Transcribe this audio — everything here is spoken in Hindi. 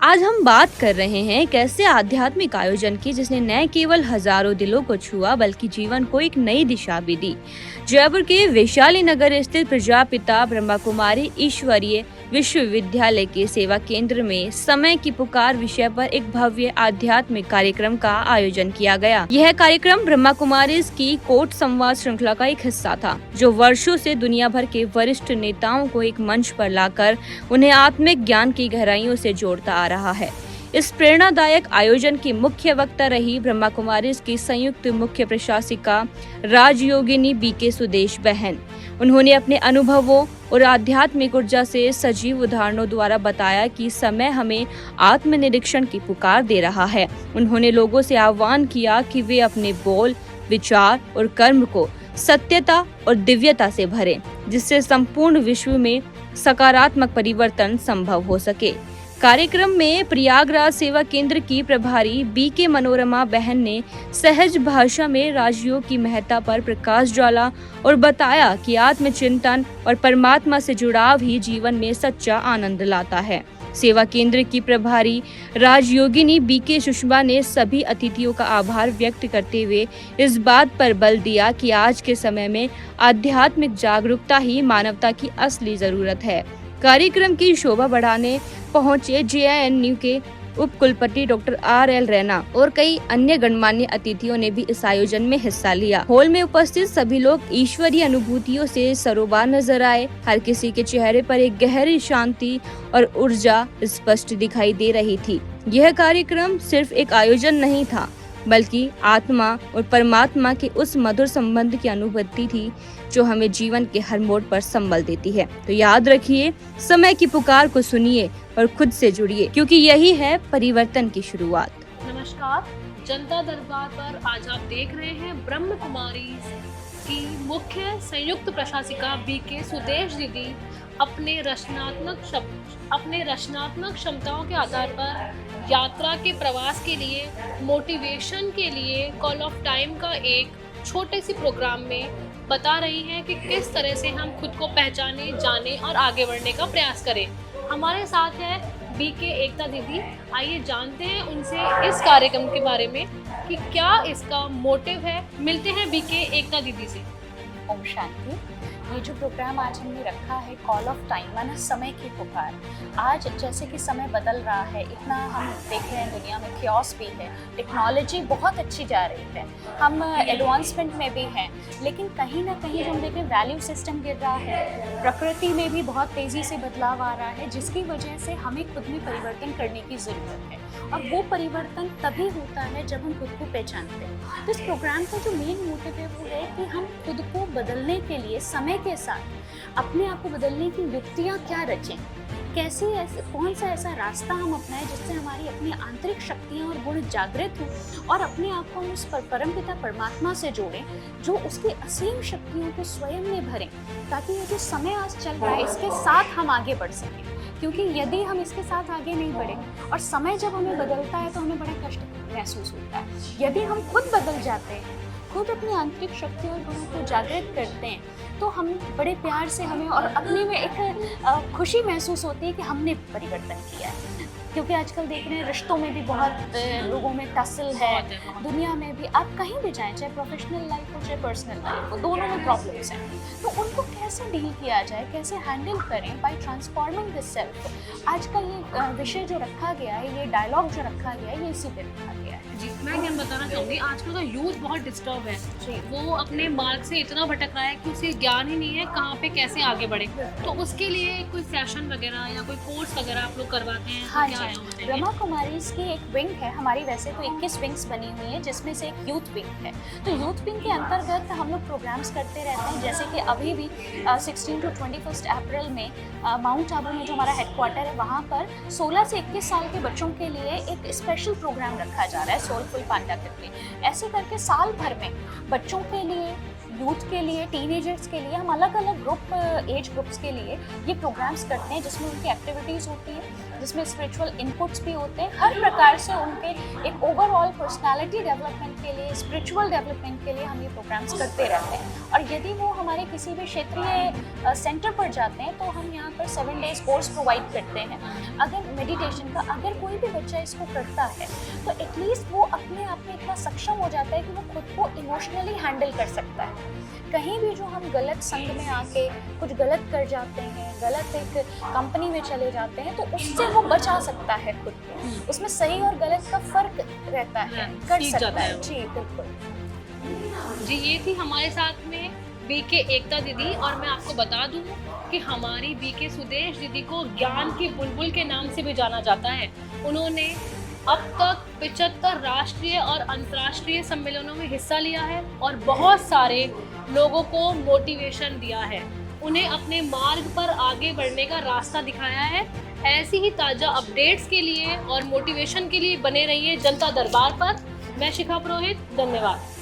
आज हम बात कर रहे हैं कैसे आध्यात्मिक आयोजन की जिसने न केवल हजारों दिलों को छुआ बल्कि जीवन को एक नई दिशा भी दी। जयपुर के वैशाली नगर स्थित प्रजापिता ब्रह्मा कुमारी ईश्वरीय विश्वविद्यालय के सेवा केंद्र में समय की पुकार विषय पर एक भव्य आध्यात्मिक कार्यक्रम का आयोजन किया गया। यह कार्यक्रम ब्रह्मा कुमारी की कोट संवाद श्रृंखला का एक हिस्सा था, जो वर्षों से दुनिया भर के वरिष्ठ नेताओं को एक मंच पर लाकर उन्हें आत्मिक ज्ञान की गहराइयों से जोड़ता आ रहा है। इस प्रेरणादायक आयोजन की मुख्य वक्ता रही ब्रह्मा कुमारी की संयुक्त मुख्य प्रशासिका राजयोगिनी बीके सुदेश बहन। उन्होंने अपने अनुभवों और आध्यात्मिक ऊर्जा से सजीव उदाहरणों द्वारा बताया कि समय हमें आत्मनिरीक्षण की पुकार दे रहा है। उन्होंने लोगों से आह्वान किया कि वे अपने बोल, विचार और कर्म को सत्यता और दिव्यता से भरें, जिससे संपूर्ण विश्व में सकारात्मक परिवर्तन संभव हो सके। कार्यक्रम में प्रयागराज सेवा केंद्र की प्रभारी बीके मनोरमा बहन ने सहज भाषा में राजयोग की महत्ता पर प्रकाश डाला और बताया कि आत्मचिंतन और परमात्मा से जुड़ाव ही जीवन में सच्चा आनंद लाता है। सेवा केंद्र की प्रभारी राजयोगिनी बीके सुषमा ने सभी अतिथियों का आभार व्यक्त करते हुए इस बात पर बल दिया कि आज के समय में आध्यात्मिक जागरूकता ही मानवता की असली जरूरत है। कार्यक्रम की शोभा बढ़ाने पहुंचे JINU के उप कुलपति डॉक्टर RL रैना और कई अन्य गणमान्य अतिथियों ने भी इस आयोजन में हिस्सा लिया। हॉल में उपस्थित सभी लोग ईश्वरीय अनुभूतियों से सरोबार नजर आए। हर किसी के चेहरे पर एक गहरी शांति और ऊर्जा स्पष्ट दिखाई दे रही थी। यह कार्यक्रम सिर्फ एक आयोजन नहीं था, बल्कि आत्मा और परमात्मा के उस मधुर संबंध की अनुभूति थी जो हमें जीवन के हर मोड़ पर संबल देती है। तो याद रखिए, समय की पुकार को सुनिए और खुद से जुड़िए, क्योंकि यही है परिवर्तन की शुरुआत। नमस्कार, जनता दरबार पर आज आप देख रहे हैं ब्रह्म कुमारी की मुख्य संयुक्त प्रशासिका बीके सुदेश दीदी अपने रचनात्मक क्षमताओं के आधार पर यात्रा के प्रवास के लिए, मोटिवेशन के लिए कॉल ऑफ टाइम का एक छोटे सी प्रोग्राम में बता रही हैं कि किस तरह से हम खुद को पहचाने, जाने और आगे बढ़ने का प्रयास करें। हमारे साथ है बीके एकता दीदी। आइए जानते हैं उनसे इस कार्यक्रम के बारे में कि क्या इसका मोटिव है। मिलते हैं बीके एकता दीदी से। ओम शांति। ये जो प्रोग्राम आज हमने रखा है कॉल ऑफ टाइम माना समय की पुकार, आज जैसे कि समय बदल रहा है, इतना हम देख रहे हैं दुनिया में क्योस भी है, टेक्नोलॉजी बहुत अच्छी जा रही है, हम एडवांसमेंट में भी हैं, लेकिन कहीं ना कहीं जो हम देख रहे हैं वैल्यू सिस्टम गिर रहा है, प्रकृति में भी बहुत तेज़ी से बदलाव आ रहा है, जिसकी वजह से हमें खुद में परिवर्तन करने की ज़रूरत है। और वो परिवर्तन तभी होता है जब हम खुद को पहचानते हैं। तो इस प्रोग्राम का जो मेन मोटिव है वो है कि हम खुद को बदलने के लिए समय के साथ अपने आप को बदलने की युक्तियाँ क्या रचें, कैसे कौन सा ऐसा रास्ता हम अपनाएं जिससे हमारी अपनी आंतरिक शक्तियाँ और गुण जागृत हों और अपने आप को हम उस परमपिता परमात्मा से जोड़ें जो उसकी असीम शक्तियों को स्वयं में भरें, ताकि ये जो समय आज चल रहा है इसके साथ हम आगे बढ़ सकें। क्योंकि यदि हम इसके साथ आगे नहीं बढ़े और समय जब हमें बदलता है तो हमें बड़ा कष्ट महसूस होता है। यदि हम खुद बदल जाते हैं, खुद अपनी आंतरिक शक्ति और गुणों को जागृत करते हैं, तो हम बड़े प्यार से हमें और अपने में एक खुशी महसूस होती है कि हमने परिवर्तन किया है। क्योंकि आजकल देख रहे हैं रिश्तों में भी बहुत लोगों में टसल है, दुनिया में भी आप कहीं भी जाएं, चाहे प्रोफेशनल लाइफ हो चाहे पर्सनल लाइफ हो, दोनों में प्रॉब्लम्स हैं। तो उनको कैसे डील किया जाए, कैसे हैंडल करें बाय ट्रांसफॉर्मिंग दिस सेल्फ। आज का ये विषय जो रखा गया है, ये डायलॉग जो रखा गया है, ये इसी पे रखा गया है। जी, मैं ये बताना चाहूँगी, आजकल का यूथ बहुत डिस्टर्ब है जी। वो अपने मार्ग से इतना भटक रहा है कि उसे ज्ञान ही नहीं है कहाँ पे कैसे आगे बढ़े। तो उसके लिए कोई सेशन वगैरह या कोई कोर्स वगैरह आप लोग करवाते हैं? हाँ जी, ब्रह्मा कुमारी की एक विंग है हमारी, वैसे तो 21 विंग्स बनी हुई है, जिसमें से एक यूथ विंग है। तो यूथ विंग के अंतर्गत हम लोग प्रोग्राम्स करते रहते हैं, जैसे कि अभी भी 16 to 21 अप्रैल में माउंट आबू में जो हमारा हेडक्वार्टर है वहाँ पर 16 से 21 साल के बच्चों के लिए एक स्पेशल प्रोग्राम रखा जा रहा है, सोलफुल पांडा करके। ऐसे करके साल भर में बच्चों के लिए, यूथ के लिए, टीनेजर्स के लिए हम अलग अलग एज ग्रुप्स के लिए ये प्रोग्राम्स करते हैं, जिसमें उनकी एक्टिविटीज़ होती है। जिसमें स्पिरिचुअल इनपुट्स भी होते हैं। हर प्रकार से उनके एक ओवरऑल पर्सनालिटी डेवलपमेंट के लिए, स्पिरिचुअल डेवलपमेंट के लिए हम ये प्रोग्राम्स करते रहते हैं। और यदि वो हमारे किसी भी क्षेत्रीय सेंटर पर जाते हैं तो हम यहाँ पर 7 डेज कोर्स प्रोवाइड करते हैं। अगर मेडिटेशन का अगर कोई भी बच्चा इसको करता है तो एटलीस्ट वो अपने आप में इतना सक्षम हो जाता है कि वो खुद को इमोशनली हैंडल कर सकता है। कहीं भी जो हम गलत संग में आके कुछ गलत कर जाते हैं, गलत एक कंपनी में चले जाते हैं, तो उससे वो बचा सकता है खुद को। उसमें सही और गलत का फर्क रहता है, कर सीख सकता जाता है है। वो। जी बिल्कुल। जी, ये थी हमारे साथ में बीके एकता दीदी। और मैं आपको बता दूं कि हमारी बीके सुदेश दीदी को ज्ञान की बुलबुल के नाम से भी जाना जाता है। उन्होंने अब तक 75 राष्ट्रीय और अंतर्राष्ट्रीय सम्मेलनों में हिस्सा लिया है और बहुत सारे लोगों को मोटिवेशन दिया है, उन्हें अपने मार्ग पर आगे बढ़ने का रास्ता दिखाया है। ऐसी ही ताज़ा अपडेट्स के लिए और मोटिवेशन के लिए बने रहिए जनता दरबार पर। मैं शिखा पुरोहित, धन्यवाद।